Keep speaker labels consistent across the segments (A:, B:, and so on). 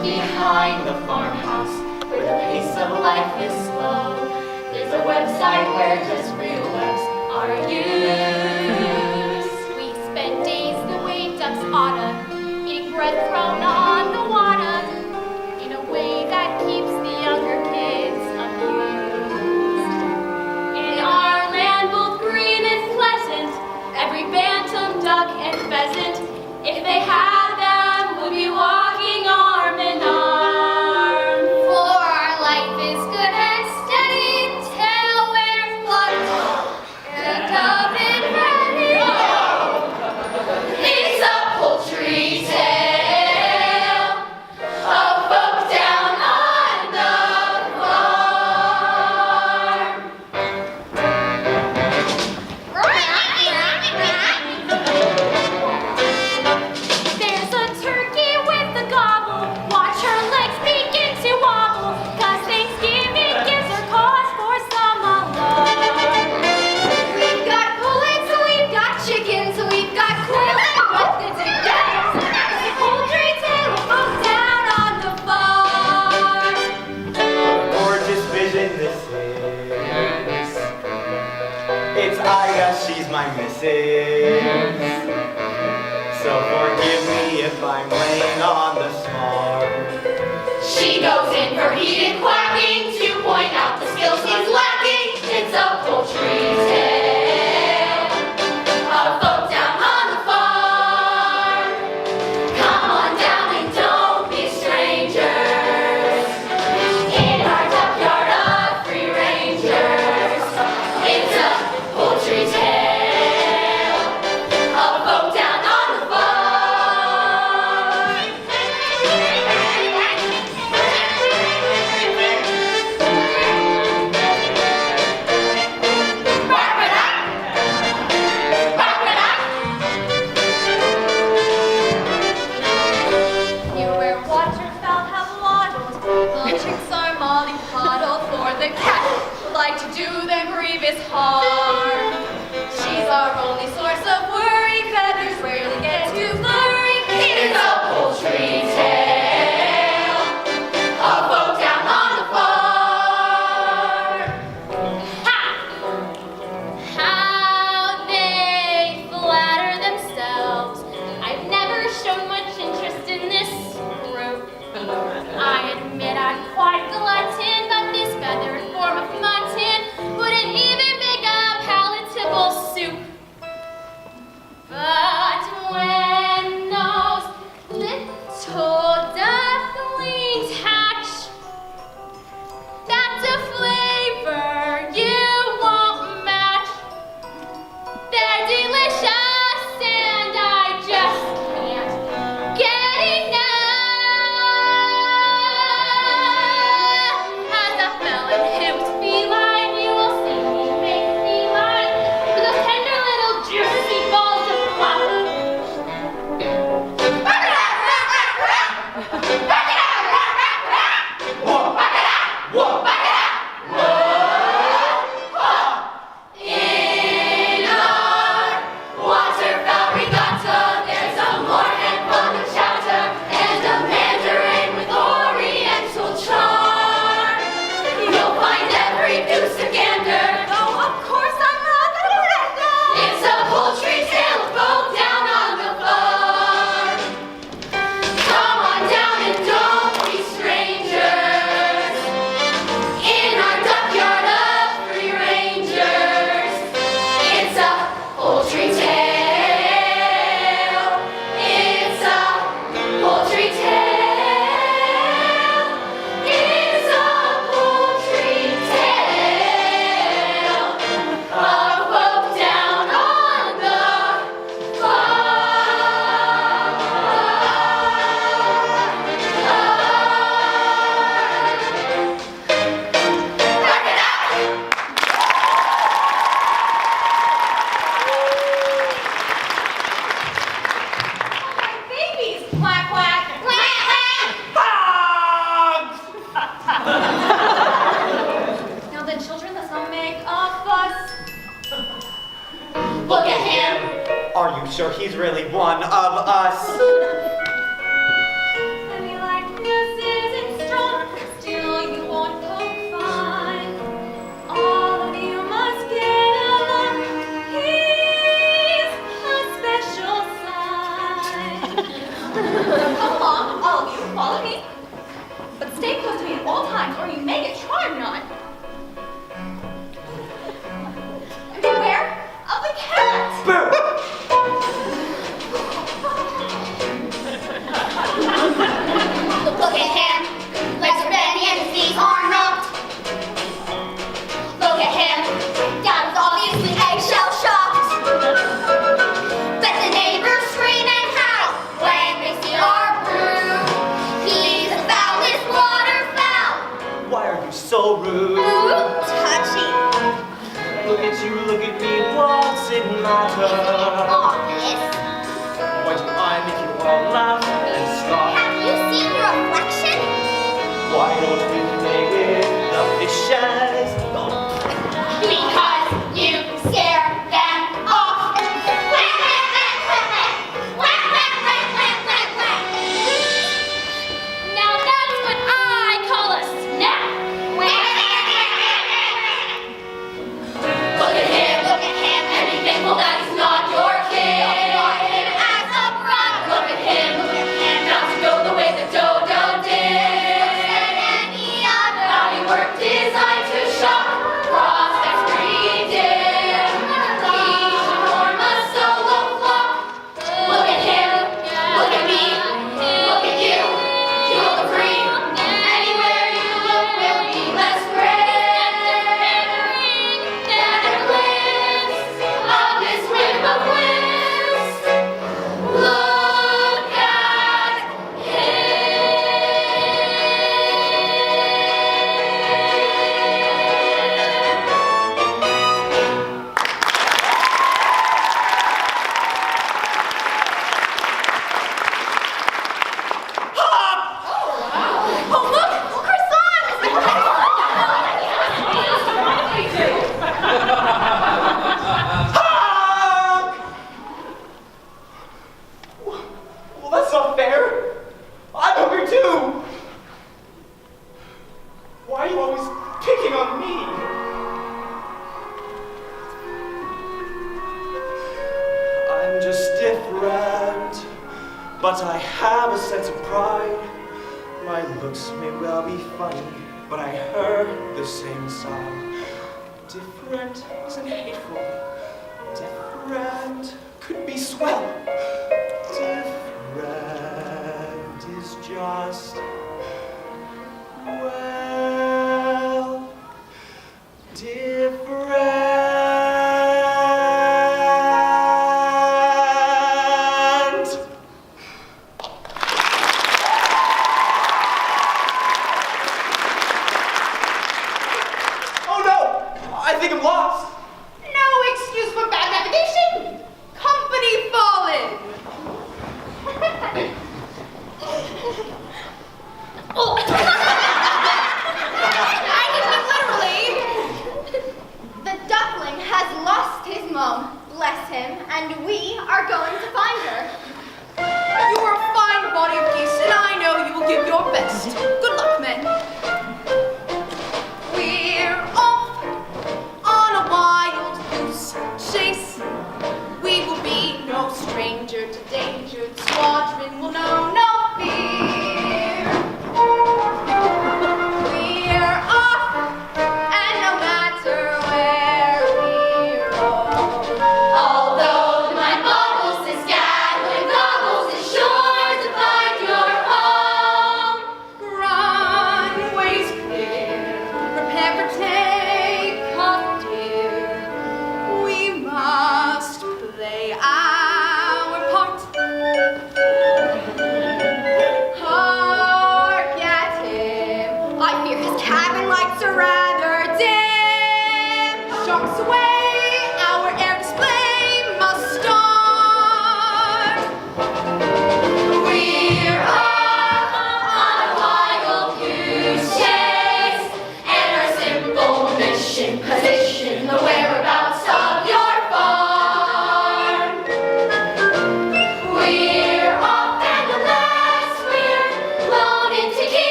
A: behind the farmhouse, where the pace of life is slow. There's a website where just real webs are used.
B: We spend days the way ducks oughta, eating bread thrown on the water, in a way that keeps the younger kids amused. In our land, both green and pleasant, every bantam, duck, and pheasant, if they had them, would be walking arm in arm. For our life is good and steady till we're plucked and up and ready.
A: It's a poultry tale of folk down on the
B: There's a turkey with a gobble. Watch her legs begin to wobble, 'cause Thanksgiving gives her cause for some alarm. We've got pullets, we've got chickens, we've got quail, and what good's it get? It's a poultry tale of folk down on the farm.
C: Gorgeous vision this is. It's Ida, she's my missus. So forgive me if I'm laying on the smart.
A: She goes in for heated quacking to point out the skills he's lacking. It's a poultry tale of folk down on the farm. Come on down and don't be strangers. In our duckyard of free rangers, it's a poultry tale of folk down on the farm.
B: Here where waterfowl have waddled, the chicks are mollycoddled, for the cat would like to do them grievous harm. She's our only source of worry, feathers rarely get too blurry.
A: It's a poultry tale of folk down on the farm.
B: Ha! How they flatter themselves. I've never shown much interest in this group. I admit I'm quite glutton, but this feathered form of mutton wouldn't even make a palatable soup. But when those little ducklings hatch, that's a flavor you won't match. They're delicious and I just can't get enough. As a felon who's feline, you will see me make feline with those tender little juicy balls of fluff.
A: In our waterfowl regatta, there's a moorhen full of chowder and a mandarin with oriental charm. You'll find every goose and gander.
B: Oh, of course I'm not.
A: It's a poultry tale of folk down on the farm. Come on down and don't be strangers. In our duckyard of free rangers, it's a poultry tale. It's a poultry tale. It's a poultry tale of folk down on the
B: Babies, quack, quack, quack, Now then, children, let's not make a fuss.
A: Look at him.
C: Are you sure he's really one of us?
B: And we like this Come along, all of you, follow me. But stay close to me at all times, or you may get trodden on. And beware of the cat!
A: Look at him, legs are bending and his knees are knocked. Look at him, Dad is obviously eggshell shocked. Let the neighbors scream and howl when they see our brew. He's the foulest waterfowl.
C: Why are you so rude?
A: Ooh, touchy.
C: Look at you, look at me, what's it matter?
A: Obvious.
C: Why do I make you all laugh and scoff?
A: Have you seen your reflection?
C: Why don't we play with the fishes?
A: Because you scare them off. Quack, quack, quack, quack, quack. Quack, quack, quack, quack, quack, quack.
B: Now that's what I call a snap.
A: Look at him, and be thankful that he's not your kid. Ignore him as a brother. Look at him, not to go the way the dodo did. Any other. Naughty work designed to shock prospects greeted. He should form a solo flock. Look at him, look at me, look at you. You'll agree. Anywhere you look will be less grand than a glimpse of this whip of whist. Look at
B: Oh, look!
C: Well, that's not fair. I'm hungry too. Why are you always picking on me? I'm just different, but I have a sense of pride. My looks may well be funny, but I heard the same song. Different isn't hateful. Different could be swell. Different is just, well, different. Oh no! I think I'm lost.
B: No excuse for bad navigation. Company.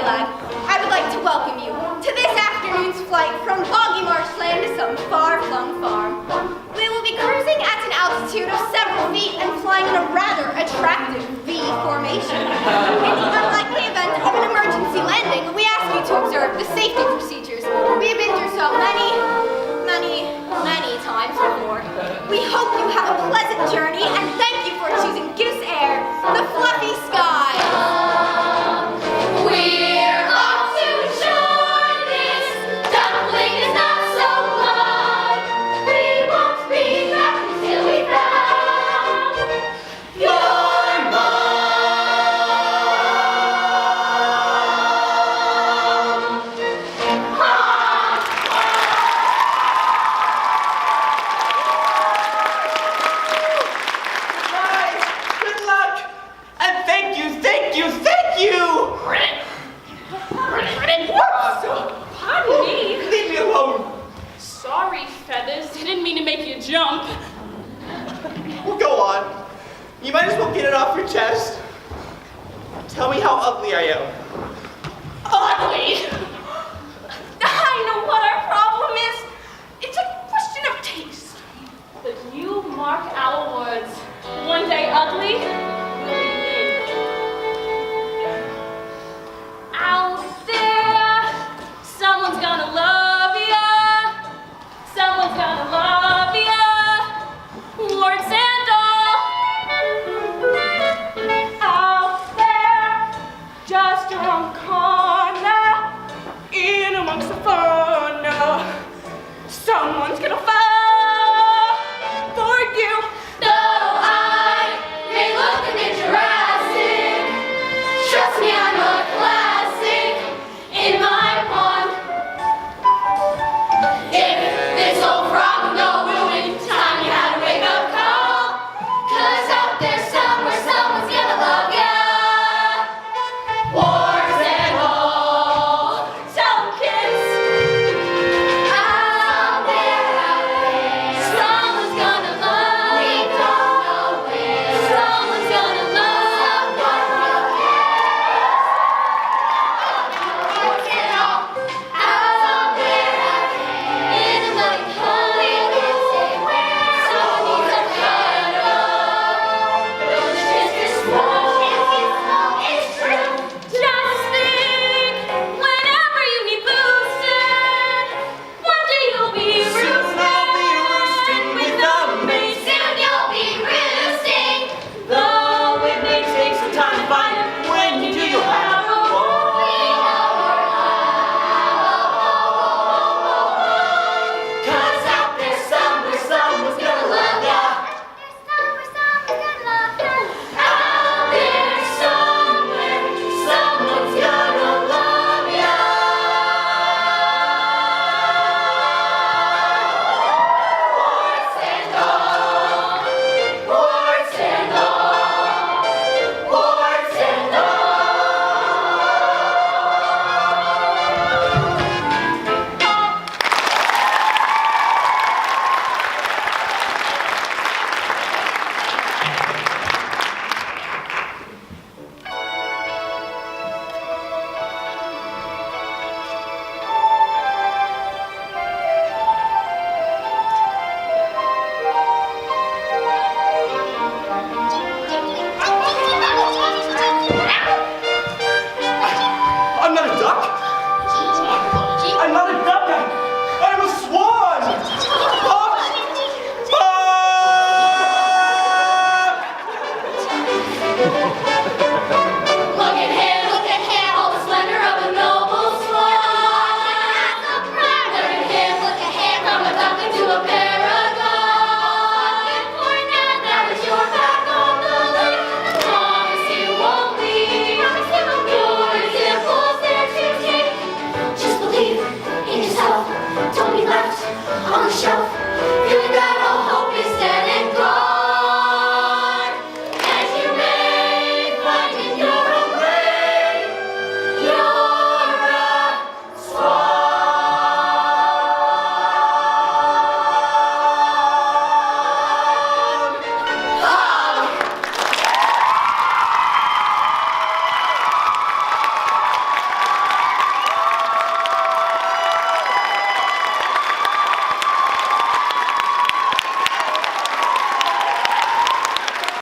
B: flag, I would like to welcome you to this afternoon's flight from boggy marshland to some far-flung farm. We will be cruising at an altitude of several feet and flying in a rather attractive V formation. In the unlikely event of an emergency landing, we ask you to observe the safety procedures we have been through so many times before. We hope you have a pleasant journey and thank you for choosing Goose Air, the fluffy sky.
A: We're off to shore. This duckling is not so good. We won't be back until we found your mom.
C: Guys, good luck! And thank you, thank you, thank you!
D: Pardon me.
C: Leave me alone!
D: Sorry, Feathers. Didn't mean to make you jump.
C: Well, go on. You might as well get it off your chest. Tell me how ugly I am.
D: Ugly! I know what our problem is. It's a question of taste. But you mark our words. One day ugly,